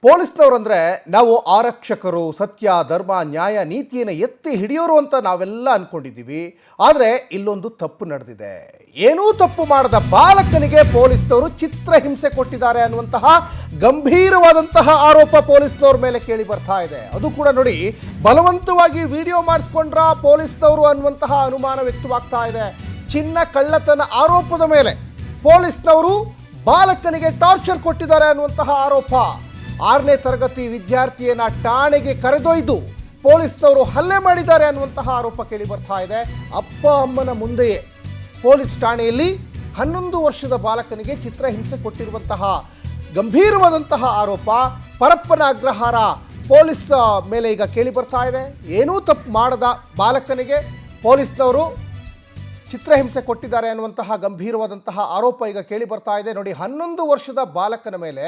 ಪೊಲೀಸ್ನವರಂದ್ರೆ ನಾವು ಆರಕ್ಷಕರು, ಸತ್ಯ, ಧರ್ಮ, ನ್ಯಾಯ, ನೀತಿಯನ್ನು ಎತ್ತಿ ಹಿಡಿಯೋರು ಅಂತ ನಾವೆಲ್ಲ ಅನ್ಕೊಂಡಿದ್ದೀವಿ. ಆದರೆ ಇಲ್ಲೊಂದು ತಪ್ಪು ನಡೆದಿದೆ. ಏನೂ ತಪ್ಪು ಮಾಡದ ಬಾಲಕನಿಗೆ ಪೊಲೀಸ್ನವರು ಚಿತ್ರಹಿಂಸೆ ಕೊಟ್ಟಿದ್ದಾರೆ ಅನ್ನುವಂತಹ ಗಂಭೀರವಾದಂತಹ ಆರೋಪ ಪೊಲೀಸ್ನವ್ರ ಮೇಲೆ ಕೇಳಿ ಬರ್ತಾ ಇದೆ. ಅದು ಕೂಡ ನೋಡಿ, ಬಲವಂತವಾಗಿ ವಿಡಿಯೋ ಮಾಡಿಸ್ಕೊಂಡ್ರ ಪೊಲೀಸ್ನವರು ಅನ್ನುವಂತಹ ಅನುಮಾನ ವ್ಯಕ್ತವಾಗ್ತಾ ಇದೆ. ಚಿನ್ನ ಕಳ್ಳತನ ಆರೋಪದ ಮೇಲೆ ಪೊಲೀಸ್ನವರು ಬಾಲಕನಿಗೆ ಟಾರ್ಚರ್ ಕೊಟ್ಟಿದ್ದಾರೆ ಅನ್ನುವಂತಹ ಆರೋಪ. 6ನೇ ತರಗತಿ ವಿದ್ಯಾರ್ಥಿಯನ್ನ ಠಾಣೆಗೆ ಕರೆದೊಯ್ದು ಪೊಲೀಸ್ನವರು ಹಲ್ಲೆ ಮಾಡಿದ್ದಾರೆ ಅನ್ನುವಂತಹ ಆರೋಪ ಕೇಳಿ ಬರ್ತಾ ಇದೆ. ಅಪ್ಪ ಅಮ್ಮನ ಮುಂದೆಯೇ ಪೊಲೀಸ್ ಠಾಣೆಯಲ್ಲಿ 11 ವರ್ಷದ ಬಾಲಕನಿಗೆ ಚಿತ್ರಹಿಂಸೆ ಕೊಟ್ಟಿರುವಂತಹ ಗಂಭೀರವಾದಂತಹ ಆರೋಪ ಪರಪ್ಪನ ಅಗ್ರಹಾರ ಪೊಲೀಸ್ ಮೇಲೆ ಈಗ ಕೇಳಿ ಬರ್ತಾ ಇದೆ. ಏನೂ ತಪ್ಪು ಮಾಡದ ಬಾಲಕನಿಗೆ ಪೊಲೀಸ್ನವರು ಚಿತ್ರಹಿಂಸೆ ಕೊಟ್ಟಿದ್ದಾರೆ ಅನ್ನುವಂತಹ ಗಂಭೀರವಾದಂತಹ ಆರೋಪ ಈಗ ಕೇಳಿ ಬರ್ತಾ ಇದೆ. ನೋಡಿ, 11 ವರ್ಷದ ಬಾಲಕನ ಮೇಲೆ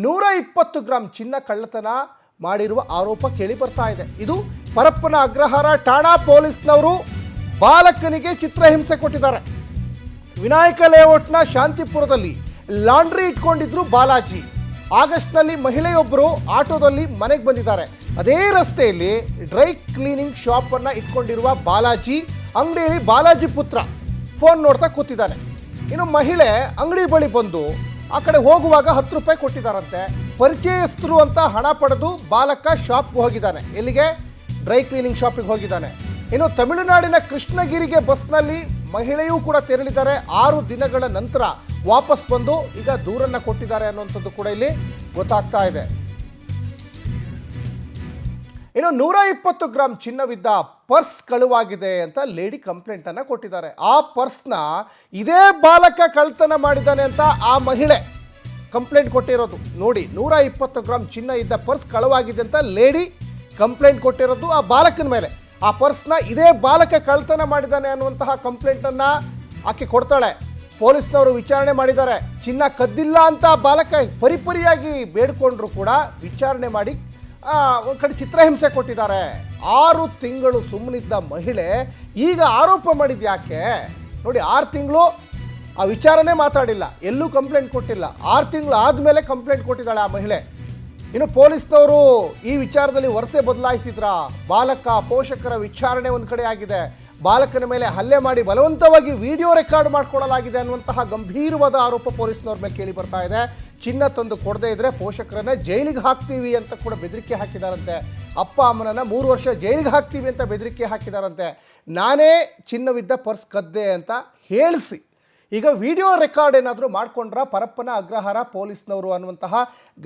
120 ಗ್ರಾಂ ಚಿನ್ನ ಕಳ್ಳತನ ಮಾಡಿರುವ ಆರೋಪ ಕೇಳಿ ಬರ್ತಾ ಇದೆ. ಇದು ಪರಪ್ಪನ ಅಗ್ರಹಾರ ಠಾಣಾ ಪೊಲೀಸ್ನವರು ಬಾಲಕನಿಗೆ ಚಿತ್ರಹಿಂಸೆ ಕೊಟ್ಟಿದ್ದಾರೆ. ವಿನಾಯಕ ಲೇಔಟ್ನ ಶಾಂತಿಪುರದಲ್ಲಿ ಲಾಂಡ್ರಿ ಇಟ್ಕೊಂಡಿದ್ರು ಬಾಲಾಜಿ. ಆಗಸ್ಟ್ನಲ್ಲಿ ಮಹಿಳೆಯೊಬ್ಬರು ಆಟೋದಲ್ಲಿ ಮನೆಗೆ ಬಂದಿದ್ದಾರೆ. ಅದೇ ರಸ್ತೆಯಲ್ಲಿ ಡ್ರೈ ಕ್ಲೀನಿಂಗ್ ಶಾಪನ್ನು ಇಟ್ಕೊಂಡಿರುವ ಬಾಲಾಜಿ ಅಂಗಡಿಯಲ್ಲಿ ಬಾಲಾಜಿ ಪುತ್ರ ಫೋನ್ ನೋಡ್ತಾ ಕೂತಿದ್ದಾನೆ. ಇನ್ನು ಮಹಿಳೆ ಅಂಗಡಿ ಬಳಿ ಬಂದು ಆ ಕಡೆ ಹೋಗುವಾಗ 10 ರೂಪಾಯಿ ಕೊಟ್ಟಿದ್ದಾರಂತೆ. ಪರಿಚಯಸ್ಥರು ಅಂತ ಹಣ ಪಡೆದು ಬಾಲಕ ಶಾಪ್ಗೆ ಹೋಗಿದ್ದಾನೆ. ಎಲ್ಲಿಗೆ? ಡ್ರೈ ಕ್ಲೀನಿಂಗ್ ಶಾಪಿಗೆ ಹೋಗಿದ್ದಾನೆ. ಇನ್ನು ತಮಿಳುನಾಡಿನ ಕೃಷ್ಣಗಿರಿಗೆ ಬಸ್ನಲ್ಲಿ ಮಹಿಳೆಯೂ ಕೂಡ ತೆರಳಿದ್ದಾರೆ. 6 ದಿನಗಳ ನಂತರ ವಾಪಸ್ ಬಂದು ಈಗ ದೂರನ್ನು ಕೊಟ್ಟಿದ್ದಾರೆ ಅನ್ನುವಂಥದ್ದು ಕೂಡ ಇಲ್ಲಿ ಗೊತ್ತಾಗ್ತಾ ಇದೆ. ಇನ್ನು 120 ಗ್ರಾಂ ಚಿನ್ನವಿದ್ದ ಪರ್ಸ್ ಕಳುವಾಗಿದೆ ಅಂತ ಲೇಡಿ ಕಂಪ್ಲೇಂಟನ್ನು ಕೊಟ್ಟಿದ್ದಾರೆ. ಆ ಪರ್ಸ್ನ ಇದೇ ಬಾಲಕ ಕಳ್ತನ ಮಾಡಿದ್ದಾನೆ ಅಂತ ಆ ಮಹಿಳೆ ಕಂಪ್ಲೇಂಟ್ ಕೊಟ್ಟಿರೋದು. ನೋಡಿ, 120 ಗ್ರಾಂ ಚಿನ್ನ ಇದ್ದ ಪರ್ಸ್ ಕಳುವಾಗಿದೆ ಅಂತ ಲೇಡಿ ಕಂಪ್ಲೇಂಟ್ ಕೊಟ್ಟಿರೋದು ಆ ಬಾಲಕನ ಮೇಲೆ. ಆ ಪರ್ಸ್ನ ಇದೇ ಬಾಲಕ ಕಳ್ತನ ಮಾಡಿದ್ದಾನೆ ಅನ್ನುವಂತಹ ಕಂಪ್ಲೇಂಟನ್ನು ಆಕೆ ಕೊಡ್ತಾಳೆ. ಪೊಲೀಸ್ನವರು ವಿಚಾರಣೆ ಮಾಡಿದ್ದಾರೆ. ಚಿನ್ನ ಕದ್ದಿಲ್ಲ ಅಂತ ಬಾಲಕ ಪರಿಪರಿಯಾಗಿ ಬೇಡ್ಕೊಂಡ್ರು ಕೂಡ ವಿಚಾರಣೆ ಮಾಡಿ ಒಂದು ಕಡೆ ಚಿತ್ರಹಿಂಸೆ ಕೊಟ್ಟಿದ್ದಾರೆ. 6 ತಿಂಗಳು ಸುಮ್ಮನಿದ್ದ ಮಹಿಳೆ ಈಗ ಆರೋಪ ಮಾಡಿದ್ದು ಯಾಕೆ? ನೋಡಿ, 6 ತಿಂಗಳು ಆ ವಿಚಾರನೇ ಮಾತಾಡಿಲ್ಲ, ಎಲ್ಲೂ ಕಂಪ್ಲೇಂಟ್ ಕೊಟ್ಟಿಲ್ಲ. 6 ತಿಂಗಳು ಆದಮೇಲೆ ಕಂಪ್ಲೇಂಟ್ ಕೊಟ್ಟಿದ್ದಾಳೆ ಆ ಮಹಿಳೆ. ಇನ್ನು ಪೊಲೀಸ್ನವರು ಈ ವಿಚಾರದಲ್ಲಿ ವರಸೆ ಬದಲಾಯಿಸಿದ್ರ? ಬಾಲಕ ಪೋಷಕರ ವಿಚಾರಣೆ ಒಂದು ಕಡೆ ಆಗಿದೆ. ಬಾಲಕನ ಮೇಲೆ ಹಲ್ಲೆ ಮಾಡಿ ಬಲವಂತವಾಗಿ ವಿಡಿಯೋ ರೆಕಾರ್ಡ್ ಮಾಡ್ಕೊಳ್ಳಲಾಗಿದೆ ಅನ್ನುವಂತಹ ಗಂಭೀರವಾದ ಆರೋಪ ಪೊಲೀಸ್ನವ್ರ ಮೇಲೆ ಕೇಳಿ ಬರ್ತಾ ಇದೆ. ಚಿನ್ನ ತಂದು ಕೊಡದೇ ಇದ್ದರೆ ಪೋಷಕರನ್ನ ಜೈಲಿಗೆ ಹಾಕ್ತೀವಿ ಅಂತ ಕೂಡ ಬೆದರಿಕೆ ಹಾಕಿದಾರಂತೆ. ಅಪ್ಪ ಅಮ್ಮನನ್ನು 3 ವರ್ಷ ಜೈಲಿಗೆ ಹಾಕ್ತೀವಿ ಅಂತ ಬೆದರಿಕೆ ಹಾಕಿದಾರಂತೆ. ನಾನೇ ಚಿನ್ನವಿದ್ದ ಪರ್ಸ್ ಕದ್ದೆ ಅಂತ ಹೇಳಿಸಿ ಈಗ ವಿಡಿಯೋ ರೆಕಾರ್ಡ್ ಏನಾದರೂ ಮಾಡಿಕೊಂಡ್ರ ಪರಪ್ಪನ ಅಗ್ರಹಾರ ಪೊಲೀಸ್ನವರು ಅನ್ನುವಂತಹ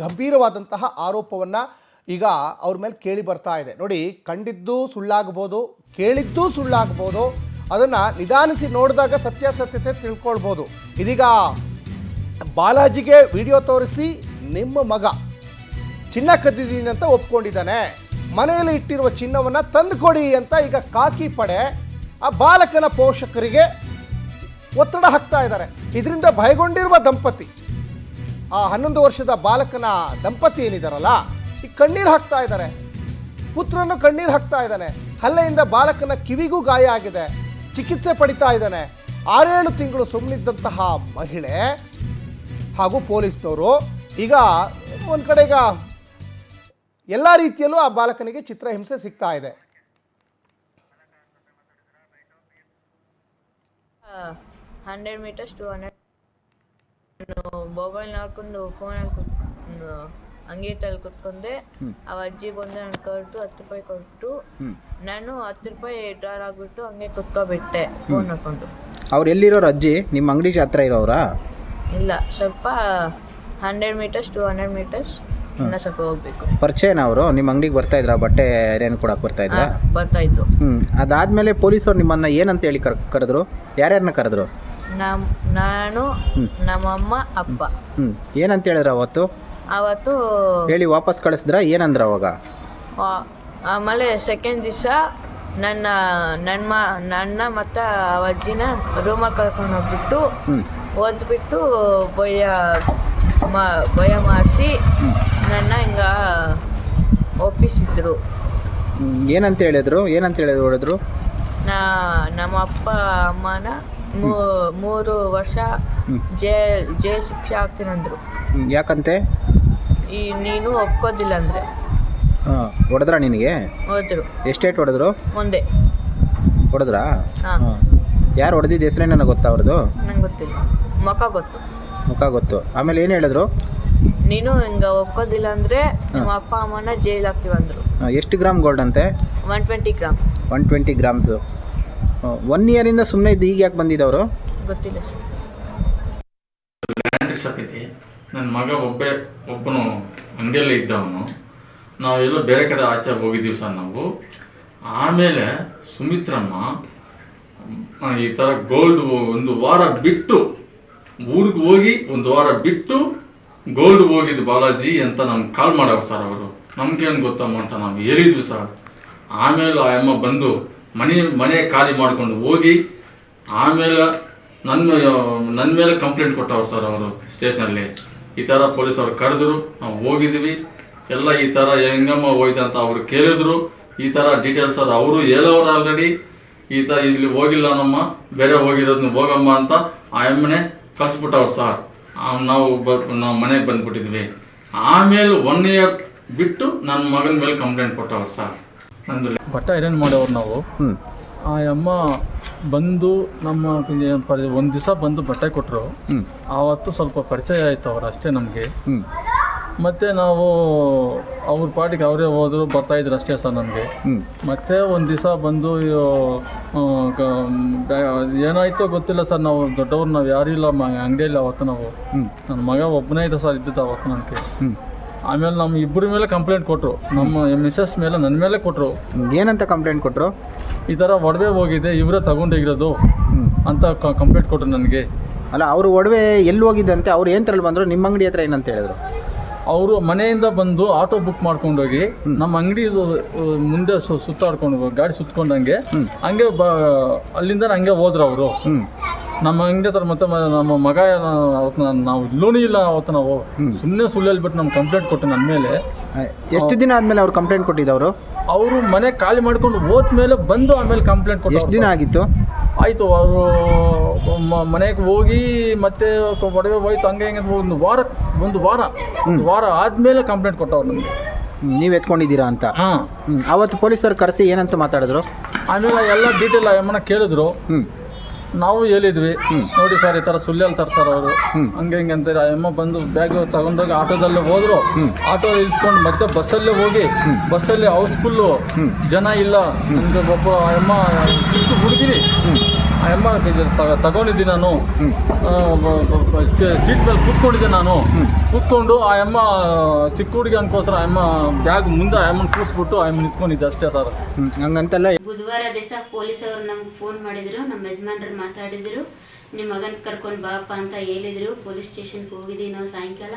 ಗಂಭೀರವಾದಂತಹ ಆರೋಪವನ್ನು ಈಗ ಅವ್ರ ಮೇಲೆ ಕೇಳಿ ಬರ್ತಾ ಇದೆ. ನೋಡಿ, ಕಂಡಿದ್ದು ಸುಳ್ಳಾಗ್ಬೋದು, ಕೇಳಿದ್ದು ಸುಳ್ಳಾಗ್ಬೋದು. ಅದನ್ನು ನಿಧಾನಿಸಿ ನೋಡಿದಾಗ ಸತ್ಯಾಸತ್ಯತೆ ತಿಳ್ಕೊಳ್ಬೋದು. ಇದೀಗ ಬಾಲಾಜಿಗೆ ವಿಡಿಯೋ ತೋರಿಸಿ ನಿಮ್ಮ ಮಗ ಚಿನ್ನ ಕದ್ದಿದ್ದೀನಿ ಅಂತ ಒಪ್ಕೊಂಡಿದ್ದಾನೆ. ಮನೆಯಲ್ಲಿ ಇಟ್ಟಿರುವ ಚಿನ್ನವನ್ನು ತಂದು ಕೊಡಿ ಅಂತ ಈಗ ಖಾಕಿ ಪಡೆ ಆ ಬಾಲಕನ ಪೋಷಕರಿಗೆ ಒತ್ತಡ ಹಾಕ್ತಾ ಇದ್ದಾರೆ. ಇದರಿಂದ ಭಯಗೊಂಡಿರುವ ದಂಪತಿ, ಆ 11 ವರ್ಷದ ಬಾಲಕನ ದಂಪತಿ ಏನಿದಾರಲ್ಲ, ಈ ಕಣ್ಣೀರು ಹಾಕ್ತಾ ಇದ್ದಾರೆ. ಪುತ್ರನು ಕಣ್ಣೀರು ಹಾಕ್ತಾ ಇದ್ದಾನೆ. ಹಲ್ಲೆಯಿಂದ ಬಾಲಕನ ಕಿವಿಗೂ ಗಾಯ ಆಗಿದೆ, ಚಿಕಿತ್ಸೆ ಪಡಿತಾ ಇದ್ದಾನೆ. 6-7 ತಿಂಗಳು ಸುಮ್ಮನಿದ್ದಂತಹ ಮಹಿಳೆ ಹಾಗೂ ಪೊಲೀಸ್ನವರು ಈಗ ಒಂದು ಕಡೆ ಈಗ ಎಲ್ಲ ರೀತಿಯಲ್ಲೂ ಆ ಬಾಲಕನಿಗೆ ಚಿತ್ರಹಿಂಸೆ ಸಿಗ್ತಾ ಇದೆ. 100 meters 200 ಮೊಬೈಲ್ ನೋಡ್ಕೊಂಡು ಫೋನಲ್ಲಿ ಅಂಗಡಿಯಲ್ಲಿ ಕುತ್ಕೊಂಡೆ. ಅವ ಅಜ್ಜಿ ಬಂದು ನಾನು ಕರೆದು 10 ರೂಪಾಯಿ ಕೊಟ್ಟು ನಾನು 10 ರೂಪಾಯಿ ಡ್ರಾರ್ ಆಗಿಬಿಟ್ಟು ಹಂಗೆ ಕುತ್ಕೊಬಿಟ್ಟೆ ಫೋನ್ ಹಾಕೊಂಡು. ಅವ್ರು ಎಲ್ಲಿರೋರು ಅಜ್ಜಿ? ನಿಮ್ಮ ಅಂಗಡಿ ಹತ್ರ ಇರೋರಾ? ಇಲ್ಲ, ಸ್ವಲ್ಪ 100 meters 200 meters ಇನ್ನ ಸ್ವಲ್ಪ ಹೋಗ್ಬೇಕು. ಪರಿಚಯನ ಅವರು? ನಿಮ್ಮ ಅಂಗಡಿಗೆ ಬರ್ತಾ ಇದ್ರ? ಬಟ್ಟೆ ಏನೇನು ಕೊಡಕ್ಕೆ ಬರ್ತಾ ಇದ್ರ? ಬರ್ತಾ ಇದ್ರು. ಅದಾದ್ಮೇಲೆ ಪೊಲೀಸರು ನಿಮ್ಮನ್ನ ಏನಂತ ಹೇಳಿ ಕರೆದ್ರು? ಯಾರ್ಯಾರನ್ನ ಕರೆದ್ರು? ನಾನು, ನಮ್ಮಮ್ಮ, ಅಪ್ಪ. ಏನಂತ ಹೇಳಿದ್ರ ಅವತ್ತು? ಹೇಳಿ ವಾಪಸ್ ಕಳಿಸಿದ್ರ? ಏನಂದ್ರ ಅವಾಗ? ಆಮೇಲೆ ಸೆಕೆಂಡ್ ದಿವಸ ನನ್ನ ಮತ್ತು ಅಜ್ಜಿನ ರೂಮಲ್ಲಿ ಕರ್ಕೊಂಡು ಹೋಗ್ಬಿಟ್ಟು ಓದ್ಬಿಟ್ಟು ಭಯ ಮಾಡಿಸಿ ನನ್ನ ಹಿಂಗ ಒಪ್ಪಿಸಿದ್ರು. ಏನಂತ ಹೇಳಿದ್ರು? ಹೇಳಿದ್ರು ನಮ್ಮ ಅಪ್ಪ ಅಮ್ಮನ 3 ವರ್ಷ ಜೈಲ್ ಶಿಕ್ಷೆ ಆಗ್ತೀನಂದ್ರು. ಯಾಕಂತೆ? ನೀನು ಒಪ್ಕೋದಿಲ್ಲ ಅಂದರೆ ಹಾಂ ಹೊಡೆದ್ರಾ ನಿನಗೆ? ಹೋದ್ರು ಎಷ್ಟೇಟ್ ಹೊಡೆದ್ರು? ಮುಂದೆ ಹೊಡೆದ್ರಾ? ಹಾಂ. ಹಾಂ. ಯಾರು ಹೊಡೆದಿದ್ದು ಹೆಸರೇ ನನಗೆ ಗೊತ್ತಾ ಅವ್ರದ್ದು? ನಂಗೆ ಗೊತ್ತಿಲ್ಲ, ಮುಖ ಗೊತ್ತು. ಮುಖ ಗೊತ್ತು. ಆಮೇಲೆ ಏನು ಹೇಳಿದ್ರು? ನೀನು ಹಿಂಗೆ ಒಪ್ಕೋದಿಲ್ಲ ಅಂದರೆ ನಿಮ್ಮ ಅಪ್ಪ ಅಮ್ಮನ ಜೈಲ್ ಹಾಕ್ತೀವಿ ಅಂದರು. ಎಷ್ಟು ಗ್ರಾಮ್ ಗೋಲ್ಡ್ ಅಂತೆ? 120 ಗ್ರಾಮ್. 120 ಗ್ರಾಮ್ಸು. 1 ಇಯರಿಂದ ಸುಮ್ಮನೆ ಇದ್ದು ಈಗ ಯಾಕೆ ಬಂದಿದ್ದವರು? ಗೊತ್ತಿಲ್ಲ ಸರ್. ಲ್ಯಾಂಡ್ ಶಾಪ್ ಇದೆ. ನನ್ನ ಮಗ ಒಬ್ಬನು ಅಂಗಡಿಯಲ್ಲೇ ಇದ್ದವನು. ನಾವೆಲ್ಲೋ ಬೇರೆ ಕಡೆ ಆಚೆ ಹೋಗಿದ್ದೀವಿ ಸರ್ ನಾವು. ಆಮೇಲೆ ಸುಮಿತ್ರಮ್ಮ ಈ ಥರ ಗೋಲ್ಡ್ ಒಂದು ವಾರ ಬಿಟ್ಟು ಊರಿಗೆ ಹೋಗಿ ಒಂದು ವಾರ ಬಿಟ್ಟು ಗೋಲ್ಡ್ ಹೋಗಿದ್ದು ಬಾಲಾಜಿ ಅಂತ ನಮ್ಗೆ ಕಾಲ್ ಮಾಡೋರು ಸರ್. ಅವರು ನಮ್ಗೇನು ಗೊತ್ತಮ್ಮ ಅಂತ ನಾವು ಹೇಳಿದ್ವಿ ಸರ್. ಆಮೇಲೆ ಆ ಅಮ್ಮ ಬಂದು ಮನೆ ಖಾಲಿ ಮಾಡ್ಕೊಂಡು ಹೋಗಿ ಆಮೇಲೆ ನನ್ನ ಮೇಲೆ ಕಂಪ್ಲೇಂಟ್ ಕೊಟ್ಟವ್ರು ಸರ್ ಅವರು ಸ್ಟೇಷನಲ್ಲಿ. ಈ ಥರ ಪೊಲೀಸವ್ರು ಕರೆದ್ರು, ನಾವು ಹೋಗಿದ್ವಿ. ಎಲ್ಲ ಈ ಥರ ಹೆಂಗಮ್ಮ ಹೋಯ್ತು ಅಂತ ಅವ್ರು ಕೇಳಿದ್ರು. ಈ ಥರ ಡೀಟೇಲ್ಸ್ ಅದು ಅವರು ಹೇಳೋರು ಆಲ್ರೆಡಿ. ಈ ಥರ ಇಲ್ಲಿ ಹೋಗಿಲ್ಲ ನಮ್ಮ ಬೇರೆ ಹೋಗಿರೋದನ್ನ ಹೋಗಮ್ಮ ಅಂತ ಆ ಎಮ್ಮನೆ ಕಳಿಸ್ಬಿಟ್ಟವ್ರು ಸರ್. ನಾವು ಮನೆಗೆ ಬಂದುಬಿಟ್ಟಿದ್ವಿ. ಆಮೇಲೆ 1 ಇಯರ್ ಬಿಟ್ಟು ನನ್ನ ಮಗನ ಮೇಲೆ ಕಂಪ್ಲೇಂಟ್ ಕೊಟ್ಟವ್ರು ಸರ್. ನಂದು ಬಟ್ಟೆ ಐರನ್ ಮಾಡೋರು ನಾವು. ಆ ಅಮ್ಮ ಬಂದು ನಮ್ಮ ಒಂದು ದಿವಸ ಬಂದು ಬಟ್ಟೆ ಕೊಟ್ಟರು. ಆವತ್ತು ಸ್ವಲ್ಪ ಪರಿಚಯ ಆಯಿತು ಅವ್ರು ಅಷ್ಟೇ ನಮಗೆ. ಮತ್ತು ನಾವು ಅವ್ರ ಪಾಟಿಗೆ ಅವರೇ ಹೋದ್ರು ಬರ್ತಾಯಿದ್ರು ಅಷ್ಟೇ ಸರ್ ನಮಗೆ. ಮತ್ತೆ ಒಂದು ದಿವಸ ಬಂದು ಏನಾಯಿತೋ ಗೊತ್ತಿಲ್ಲ ಸರ್. ನಾವು ದೊಡ್ಡವ್ರು ನಾವು ಯಾರೂ ಇಲ್ಲ ಅಂಗಡಿಯಲ್ಲಿ ಅವತ್ತು. ನಾವು ನನ್ನ ಮಗ ಒಬ್ಬನೇ ಇದ್ದ ಸರ್ ಇದ್ದಿದ್ದು ಅವತ್ತು ನನಗೆ. ಆಮೇಲೆ ನಮ್ಮ ಇಬ್ಬರ ಮೇಲೆ ಕಂಪ್ಲೇಂಟ್ ಕೊಟ್ಟರು. ನಮ್ಮ ಮಿಸಸ್ ಮೇಲೆ ನನ್ನ ಮೇಲೆ ಕೊಟ್ಟರು. ಏನಂತ ಕಂಪ್ಲೇಂಟ್ ಕೊಟ್ಟರು? ಈ ಥರ ಒಡವೆ ಹೋಗಿದೆ, ಇವರೇ ತಗೊಂಡೋಗಿರೋದು ಅಂತ ಕಂಪ್ಲೇಂಟ್ ಕೊಟ್ಟರು ನನಗೆ. ಅಲ್ಲ, ಅವರು ಒಡವೆ ಎಲ್ಲಿ ಹೋಗಿದ್ದಂತೆ? ಅವ್ರು ಏನು ತರಲಿ ಬಂದರು? ನಿಮ್ಮ ಅಂಗಡಿ ಹತ್ರ ಏನಂತ ಹೇಳಿದ್ರು? ಅವರು ಮನೆಯಿಂದ ಬಂದು ಆಟೋ ಬುಕ್ ಮಾಡ್ಕೊಂಡೋಗಿ ನಮ್ಮ ಅಂಗಡಿ ಮುಂದೆ ಸುತ್ತಾಡ್ಕೊಂಡು ಗಾಡಿ ಸುತ್ಕೊಂಡಂಗೆ ಹಂಗೆ ಅಲ್ಲಿಂದ ಹಂಗೆ ಹೋದ್ರು ಅವರು. ನಮ್ಮ ಅಂಗಡಿ ಹತ್ರ ಮತ್ತೆ ನಮ್ಮ ಮಗ ನಾವು ಇಲ್ಲೂ ಇಲ್ಲ ಅವತ್ತು. ನಾವು ಸುಮ್ಮನೆ ಸುಳ್ಳು ಹೇಳ್ಬಿಟ್ಟು ನಮ್ಗೆ ಕಂಪ್ಲೇಂಟ್ ಕೊಟ್ಟು ನನ್ನ ಮೇಲೆ. ಎಷ್ಟು ದಿನ ಆದಮೇಲೆ ಅವ್ರು ಕಂಪ್ಲೇಂಟ್ ಕೊಟ್ಟಿದ್ದವರು? ಅವರು ಮನೆ ಖಾಲಿ ಮಾಡ್ಕೊಂಡು ಹೋದ್ಮೇಲೆ ಬಂದು ಆಮೇಲೆ ಕಂಪ್ಲೇಂಟ್ ಕೊಟ್ಟು. ಎಷ್ಟು ದಿನ ಆಗಿತ್ತು? ಆಯಿತು, ಅವರು ಮನೆಗೆ ಹೋಗಿ ಮತ್ತೆ ಒಡವೆ ಹೋಯ್ತು ಹಂಗೆ ಹಂಗೆ ಒಂದು ವಾರ ಆದಮೇಲೆ ಕಂಪ್ಲೇಂಟ್ ಕೊಟ್ಟವ್ರು ನಮಗೆ. ನೀವು ಎತ್ಕೊಂಡಿದ್ದೀರಾ ಅಂತ? ಹಾಂ. ಆವತ್ತು ಪೊಲೀಸರು ಕರೆಸಿ ಏನಂತ ಮಾತಾಡಿದ್ರು? ಆಮೇಲೆ ಎಲ್ಲ ಡೀಟೇಲ್ ಅಮ್ಮನ ಕೇಳಿದ್ರು. ನಾವು ಹೇಳಿದ್ವಿ, ನೋಡಿ ಸರ್ ಈ ಥರ ಸುಳ್ಳು ಹೇಳ್ತಾರೆ ಸರ್ ಅವರು ಹಂಗೆ ಹಿಂಗೆ ಅಂತ. ಅಮ್ಮ ಬಂದು ಬ್ಯಾಗ್ ತಗೊಂಡೋಗಿ ಆಟೋದಲ್ಲೇ ಹೋದ್ರು. ಆಟೋ ಇಳಿಸ್ಕೊಂಡು ಮತ್ತೆ ಬಸ್ಸಲ್ಲೇ ಹೋಗಿ ಬಸ್ಸಲ್ಲಿ ಹೌಸ್ಫುಲ್ಲು ಜನ ಇಲ್ಲ. ನಮಗೆ ಒಬ್ಬ ಅಮ್ಮ ಚಿಕ್ಕ ಹುಡುಗಿರಿ ಆ ಅಮ್ಮ ತಗೊಂಡಿದ್ದೀನಿ ನಾನು. ಸೀಟ್ ಮೇಲೆ ಕೂತ್ಕೊಂಡಿದ್ದೆ ನಾನು. ಕೂತ್ಕೊಂಡು ಆ ಅಮ್ಮ ಚಿಕ್ಕ ಹುಡುಗಿ ಅನ್ಕೋಸ್ಕರ ಆ ಅಮ್ಮ ಬ್ಯಾಗ್ ಮುಂದೆ ಆ ಅಮ್ಮನ ಕೂರಿಸ್ಬಿಟ್ಟು ಆ ಅಮ್ಮ ನಿಂತ್ಕೊಂಡಿದ್ದೆ ಅಷ್ಟೇ ಸರ್. ಹಂಗಂತೆಲ್ಲ ಬುಧವಾರ ದಿವಸ ಪೊಲೀಸವರು ನಮ್ಗೆ ಫೋನ್ ಮಾಡಿದ್ರು. ನಮ್ಮ ಯಜಮಾನ್ರು ಮಾತಾಡಿದ್ರು, ನಿಮ್ಮ ಮಗನ ಕರ್ಕೊಂಡು ಬಾಪ ಅಂತ ಹೇಳಿದರು. ಪೊಲೀಸ್ ಸ್ಟೇಷನ್ಗೆ ಹೋಗಿದ್ದೀವಿ ನಾವು ಸಾಯಂಕಾಲ.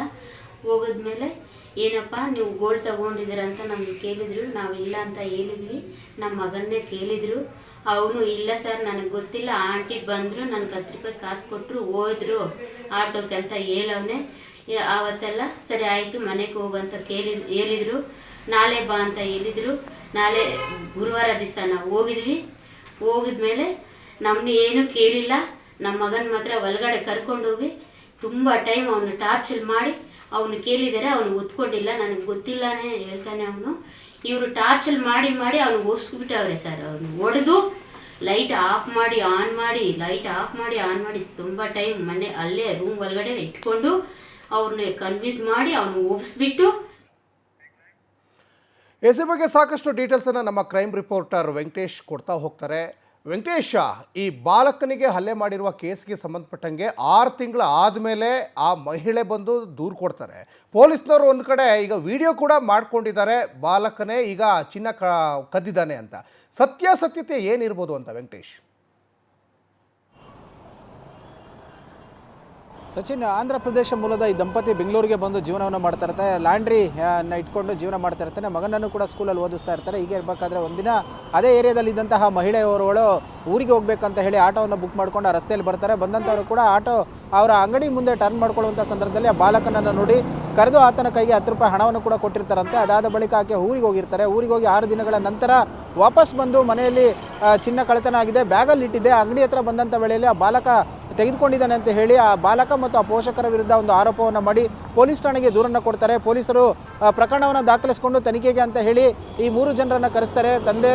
ಹೋಗಿದ್ಮೇಲೆ ಏನಪ್ಪ ನೀವು ಗೋಲ್ಡ್ ತಗೊಂಡಿದ್ದೀರ ಅಂತ ನಮಗೆ ಕೇಳಿದರು. ನಾವು ಇಲ್ಲ ಅಂತ ಹೇಳಿದ್ವಿ. ನಮ್ಮ ಮಗನ್ನೇ ಕೇಳಿದರು. ಅವನು ಇಲ್ಲ ಸರ್ ನನಗೆ ಗೊತ್ತಿಲ್ಲ, ಆಂಟಿ ಬಂದರು ನನಗೆ 10 ರೂಪಾಯಿ ಕಾಸು ಕೊಟ್ಟರು ಹೋದ್ರು ಆಟೋಕ್ಕೆ ಅಂತ ಹೇಳವನೇ. ಆವತ್ತೆಲ್ಲ ಸರಿ ಆಯಿತು ಮನೆಗೆ ಹೋಗಂತ ಹೇಳಿದರು. ನಾಳೆ ಬಾ ಅಂತ ಹೇಳಿದರು. ನಾಳೆ ಗುರುವಾರ ದಿವಸ ನಾವು ಹೋಗಿದ್ವಿ. ಹೋಗಿದ್ಮೇಲೆ ನಮ್ಮನ್ನ ಏನೂ ಕೇಳಿಲ್ಲ. ನಮ್ಮ ಮಗನ ಮಾತ್ರ ಒಳಗಡೆ ಕರ್ಕೊಂಡೋಗಿ ತುಂಬ ಟೈಮ್ ಅವನು ಟಾರ್ಚರ್ ಮಾಡಿ ಅವನು ಕೇಳಿದರೆ ಅವನು ಒತ್ಕೊಂಡಿಲ್ಲ. ನನಗೆ ಗೊತ್ತಿಲ್ಲನೇ ಹೇಳ್ತಾನೆ ಅವನು. ಇವರು ಟಾರ್ಚರ್ ಮಾಡಿ ಅವನು ಓಡಿಸ್ಬಿಟ್ಟವ್ರೆ ಸರ್. ಅವನು ಹೊಡೆದು ಲೈಟ್ ಆಫ್ ಮಾಡಿ ಆನ್ ಮಾಡಿ ಲೈಟ್ ಆಫ್ ಮಾಡಿ ಆನ್ ಮಾಡಿ ತುಂಬ ಟೈಮ್ ಮನೆ ಅಲ್ಲೇ ರೂಮ್ ಒಳಗಡೆ ಇಟ್ಕೊಂಡು ಅವ್ರನ್ನ ಕನ್ವಿನ್ಸ್ ಮಾಡಿ ಅವನು ಓಡಿಸ್ಬಿಟ್ಟು. ಎಸ್ ಬಗ್ಗೆ ಸಾಕಷ್ಟು ಡೀಟೇಲ್ಸನ್ನು ನಮ್ಮ ಕ್ರೈಮ್ ರಿಪೋರ್ಟರ್ ವೆಂಕಟೇಶ್ ಕೊಡ್ತಾ ಹೋಗ್ತಾರೆ. ವೆಂಕಟೇಶ, ಈ ಬಾಲಕನಿಗೆ ಹಲ್ಲೆ ಮಾಡಿರುವ ಕೇಸ್ಗೆ ಸಂಬಂಧಪಟ್ಟಂಗೆ 6 ತಿಂಗಳು ಆದಮೇಲೆ ಆ ಮಹಿಳೆ ಬಂದು ದೂರು ಕೊಡ್ತಾರೆ. ಪೊಲೀಸ್ನವರು ಒಂದು ಕಡೆ ಈಗ ವಿಡಿಯೋ ಕೂಡ ಮಾಡ್ಕೊಂಡಿದ್ದಾರೆ, ಬಾಲಕನೇ ಈಗ ಚಿನ್ನ ಕದ್ದಿದ್ದಾನೆ ಅಂತ. ಸತ್ಯಾಸತ್ಯತೆ ಏನಿರ್ಬೋದು ಅಂತ ವೆಂಕಟೇಶ್? ಸಚಿನ್, ಆಂಧ್ರ ಪ್ರದೇಶ ಮೂಲದ ಈ ದಂಪತಿ ಬೆಂಗಳೂರಿಗೆ ಬಂದು ಜೀವನವನ್ನು ಮಾಡ್ತಾ ಇರ್ತಾರೆ. ಲ್ಯಾಂಡ್ರಿ ಇಟ್ಕೊಂಡು ಜೀವನ ಮಾಡ್ತಾ ಇರ್ತಾನೆ. ಮಗನನ್ನು ಕೂಡ ಸ್ಕೂಲಲ್ಲಿ ಓದಿಸ್ತಾ ಇರ್ತಾರೆ. ಹೀಗೆ ಇರಬೇಕಾದ್ರೆ ಒಂದಿನ ಅದೇ ಏರಿಯಾದಲ್ಲಿ ಇದ್ದಂತಹ ಮಹಿಳೆಯವರುಗಳು ಊರಿಗೆ ಹೋಗ್ಬೇಕಂತ ಹೇಳಿ ಆಟೋವನ್ನು ಬುಕ್ ಮಾಡ್ಕೊಂಡು ಆ ರಸ್ತೆಯಲ್ಲಿ ಬರ್ತಾರೆ. ಬಂದಂಥವರು ಕೂಡ ಆಟೋ ಅವರ ಅಂಗಡಿ ಮುಂದೆ ಟರ್ನ್ ಮಾಡ್ಕೊಳ್ಳುವಂಥ ಸಂದರ್ಭದಲ್ಲಿ ಆ ಬಾಲಕನನ್ನು ನೋಡಿ ಕರೆದು ಆತನ ಕೈಗೆ 10 ರೂಪಾಯಿ ಹಣವನ್ನು ಕೂಡ ಕೊಟ್ಟಿರ್ತಾರಂತೆ. ಅದಾದ ಬಳಿಕ ಆಕೆ ಊರಿಗೆ ಹೋಗಿರ್ತಾರೆ. ಊರಿಗೆ ಹೋಗಿ 6 ದಿನಗಳ ನಂತರ ವಾಪಸ್ ಬಂದು ಮನೆಯಲ್ಲಿ ಚಿನ್ನ ಕಳ್ಳತನ ಆಗಿದೆ, ಬ್ಯಾಗಲ್ಲಿ ಇಟ್ಟಿದೆ. ಅಂಗಡಿ ಹತ್ರ ಬಂದಂಥ ವೇಳೆಯಲ್ಲಿ ಆ ಬಾಲಕ ತೆಗೆದುಕೊಂಡಿದ್ದಾನೆ ಅಂತ ಹೇಳಿ ಆ ಬಾಲಕ ಮತ್ತು ಆ ಪೋಷಕರ ವಿರುದ್ಧ ಒಂದು ಆರೋಪವನ್ನು ಮಾಡಿ ಪೊಲೀಸ್ ಠಾಣೆಗೆ ದೂರನ್ನು ಕೊಡ್ತಾರೆ. ಪೊಲೀಸರು ಪ್ರಕರಣವನ್ನು ದಾಖಲಿಸಿಕೊಂಡು ತನಿಖೆಗೆ ಅಂತ ಹೇಳಿ ಈ 3 ಜನರನ್ನು ಕರೆಸ್ತಾರೆ. ತಂದೆ,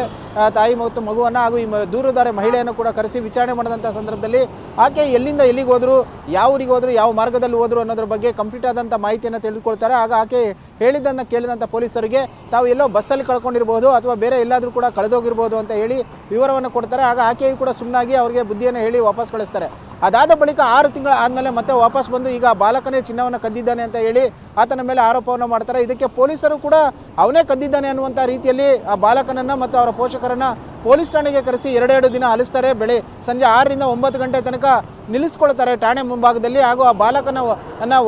ತಾಯಿ ಮತ್ತು ಮಗುವನ್ನು ಹಾಗೂ ಈ ದೂರುದಾರ ಮಹಿಳೆಯನ್ನು ಕೂಡ ಕರೆಸಿ ವಿಚಾರಣೆ ಮಾಡಿದಂಥ ಸಂದರ್ಭದಲ್ಲಿ ಆಕೆ ಎಲ್ಲಿಂದ ಎಲ್ಲಿಗೆ ಹೋದ್ರು, ಯಾವ ಊರಿಗೆ ಹೋದ್ರು, ಯಾವ ಮಾರ್ಗದಲ್ಲಿ ಹೋದ್ರು ಅನ್ನೋದ್ರ ಬಗ್ಗೆ ಕಂಪ್ಲೀಟ್ ಆದಂಥ ಮಾಹಿತಿಯನ್ನು ತಿಳಿದುಕೊಳ್ತಾರೆ. ಆಗ ಆಕೆ ಹೇಳಿದ್ದನ್ನು ಕೇಳಿದಂಥ ಪೊಲೀಸರಿಗೆ ತಾವು ಎಲ್ಲೋ ಬಸ್ಸಲ್ಲಿ ಕಳ್ಕೊಂಡಿರ್ಬೋದು ಅಥವಾ ಬೇರೆ ಎಲ್ಲಾದರೂ ಕೂಡ ಕಳೆದೋಗಿರ್ಬೋದು ಅಂತ ಹೇಳಿ ವಿವರವನ್ನು ಕೊಡ್ತಾರೆ. ಆಗ ಆಕೆಯು ಕೂಡ ಸುಮ್ಮನಾಗಿ ಅವರಿಗೆ ಬುದ್ಧಿಯನ್ನು ಹೇಳಿ ವಾಪಸ್ ಕಳಿಸ್ತಾರೆ. ಅದಾದ ಬಳಿಕ 6 ತಿಂಗಳ ಆದಮೇಲೆ ಮತ್ತೆ ವಾಪಸ್ ಬಂದು ಈಗ ಬಾಲಕನೇ ಚಿನ್ನವನ್ನು ಕದ್ದಿದ್ದಾನೆ ಅಂತ ಹೇಳಿ ಆತನ ಮೇಲೆ ಆರೋಪವನ್ನು ಮಾಡ್ತಾರೆ. ಇದಕ್ಕೆ ಪೊಲೀಸರು ಕೂಡ ಅವನೇ ಕದ್ದಿದ್ದಾನೆ ಅನ್ನುವಂಥ ರೀತಿಯಲ್ಲಿ ಆ ಬಾಲಕನನ್ನು ಮತ್ತು ಅವರ ಪೋಷಕರನ್ನು ಪೊಲೀಸ್ ಠಾಣೆಗೆ ಕರೆಸಿ 2 ದಿನ ಅಲಿಸ್ತಾರೆ. ಸಂಜೆ 6 ರಿಂದ 9 ಗಂಟೆ ತನಕ ನಿಲ್ಲಿಸ್ಕೊಳ್ತಾರೆ ಠಾಣೆ ಮುಂಭಾಗದಲ್ಲಿ. ಹಾಗೂ ಆ ಬಾಲಕನ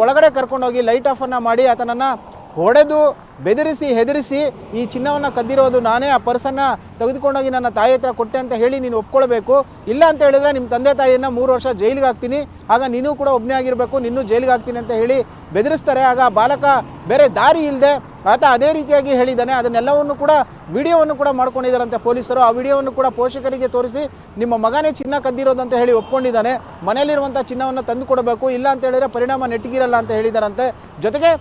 ಒಳಗಡೆ ಕರ್ಕೊಂಡೋಗಿ ಲೈಟ್ ಆಫನ್ನು ಮಾಡಿ ಆತನನ್ನು ಹೊಡೆದು ಬೆದರಿಸಿ ಹೆದರಿಸಿ ಈ ಚಿನ್ನವನ್ನು ಕದ್ದಿರೋದು ನಾನೇ, ಆ ಪರ್ಸನ್ನು ತೆಗೆದುಕೊಂಡೋಗಿ ನನ್ನ ತಾಯಿ ಹತ್ರ ಕೊಟ್ಟೆ ಅಂತ ಹೇಳಿ ನೀನು ಒಪ್ಕೊಳ್ಬೇಕು, ಇಲ್ಲ ಅಂತ ಹೇಳಿದ್ರೆ ನಿಮ್ಮ ತಂದೆ ತಾಯಿಯನ್ನು 3 ವರ್ಷ ಜೈಲಿಗೆ ಹಾಕ್ತೀನಿ, ಆಗ ನೀನು ಕೂಡ ಒಬ್ಬನೇ ಆಗಿರಬೇಕು, ನಿನ್ನೂ ಜೈಲಿಗೆ ಹಾಕ್ತೀನಿ ಅಂತ ಹೇಳಿ ಬೆದರಿಸ್ತಾರೆ. ಆಗ ಆ ಬಾಲಕ ಬೇರೆ ದಾರಿ ಇಲ್ಲದೆ ಆತ ಅದೇ ರೀತಿಯಾಗಿ ಹೇಳಿದ್ದಾನೆ. ಅದನ್ನೆಲ್ಲವನ್ನು ಕೂಡ ವಿಡಿಯೋವನ್ನು ಕೂಡ ಮಾಡ್ಕೊಂಡಿದ್ದಾರಂತೆ ಪೊಲೀಸರು. ಆ ವಿಡಿಯೋವನ್ನು ಕೂಡ ಪೋಷಕರಿಗೆ ತೋರಿಸಿ ನಿಮ್ಮ ಮಗನೇ ಚಿನ್ನ ಕದ್ದಿರೋದು ಅಂತ ಹೇಳಿ ಒಪ್ಕೊಂಡಿದ್ದಾನೆ, ಮನೆಯಲ್ಲಿರುವಂಥ ಚಿನ್ನವನ್ನು ತಂದು ಕೊಡಬೇಕು, ಇಲ್ಲ ಅಂತ ಹೇಳಿದ್ರೆ ಪರಿಣಾಮ ನೆಟ್ಟಿಗಿರಲ್ಲ ಅಂತ ಹೇಳಿದಾರಂತೆ. ಜೊತೆಗೆ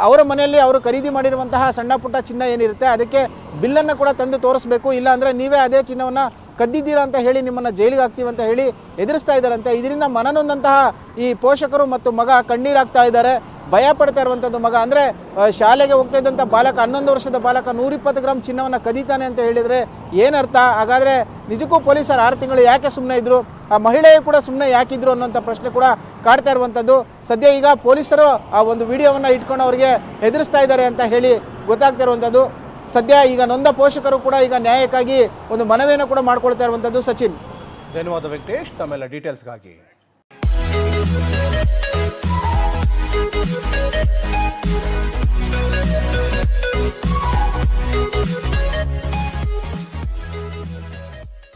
ಅವರ ಮನೆಯಲ್ಲಿ ಅವರು ಖರೀದಿ ಮಾಡಿರುವಂತಹ ಸಣ್ಣ ಪುಟ್ಟ ಚಿನ್ನ ಏನಿರುತ್ತೆ ಅದಕ್ಕೆ ಬಿಲ್ಲನ್ನು ಕೂಡ ತಂದು ತೋರಿಸ್ಬೇಕು, ಇಲ್ಲ ಅಂದರೆ ನೀವೇ ಅದೇ ಚಿನ್ನವನ್ನು ಕದ್ದಿದ್ದೀರಾ ಅಂತ ಹೇಳಿ ನಿಮ್ಮನ್ನು ಜೈಲಿಗೆ ಹಾಕ್ತೀವಿ ಅಂತ ಹೇಳಿ ಎದುರಿಸ್ತಾ ಇದ್ದಾರಂತೆ. ಇದರಿಂದ ಮನನೊಂದಂತಹ ಈ ಪೋಷಕರು ಮತ್ತು ಮಗ ಕಣ್ಣೀರಾಗ್ತಾ ಇದ್ದಾರೆ, ಭಯ ಪಡ್ತಾ ಇರುವಂಥದ್ದು. ಮಗ ಅಂದರೆ ಶಾಲೆಗೆ ಹೋಗ್ತಾ ಇದ್ದಂಥ ಬಾಲಕ, 11 ವರ್ಷದ ಬಾಲಕ 120 ಗ್ರಾಮ್ ಚಿನ್ನವನ್ನು ಕದೀತಾನೆ ಅಂತ ಹೇಳಿದರೆ ಏನರ್ಥ? ಹಾಗಾದರೆ ನಿಜಕ್ಕೂ ಪೊಲೀಸರು 6 ತಿಂಗಳು ಯಾಕೆ ಸುಮ್ಮನೆ ಇದ್ರು, ಆ ಮಹಿಳೆಯು ಕೂಡ ಸುಮ್ಮನೆ ಯಾಕಿದ್ರು ಅನ್ನೋಂಥ ಪ್ರಶ್ನೆ ಕೂಡ ಕಾಡ್ತಾ ಇರುವಂಥದ್ದು. ಸದ್ಯ ಈಗ ಪೊಲೀಸರು ಆ ಒಂದು ವಿಡಿಯೋವನ್ನು ಇಟ್ಕೊಂಡು ಅವರಿಗೆ ಹೆದರಿಸ್ತಾ ಇದ್ದಾರೆ ಅಂತ ಹೇಳಿ ಗೊತ್ತಾಗ್ತಾ ಇರುವಂಥದ್ದು. ಸದ್ಯ ಈಗ ನೊಂದ ಪೋಷಕರು ಕೂಡ ಈಗ ನ್ಯಾಯಕ್ಕಾಗಿ ಒಂದು ಮನವಿಯನ್ನು ಕೂಡ ಮಾಡ್ಕೊಳ್ತಾ ಇರುವಂಥದ್ದು. ಸಚಿನ್, ಧನ್ಯವಾದ ವೆಂಕಟೇಶ್ ತಮ್ಮೆಲ್ಲ ಡೀಟೇಲ್ಸ್ಗಾಗಿ.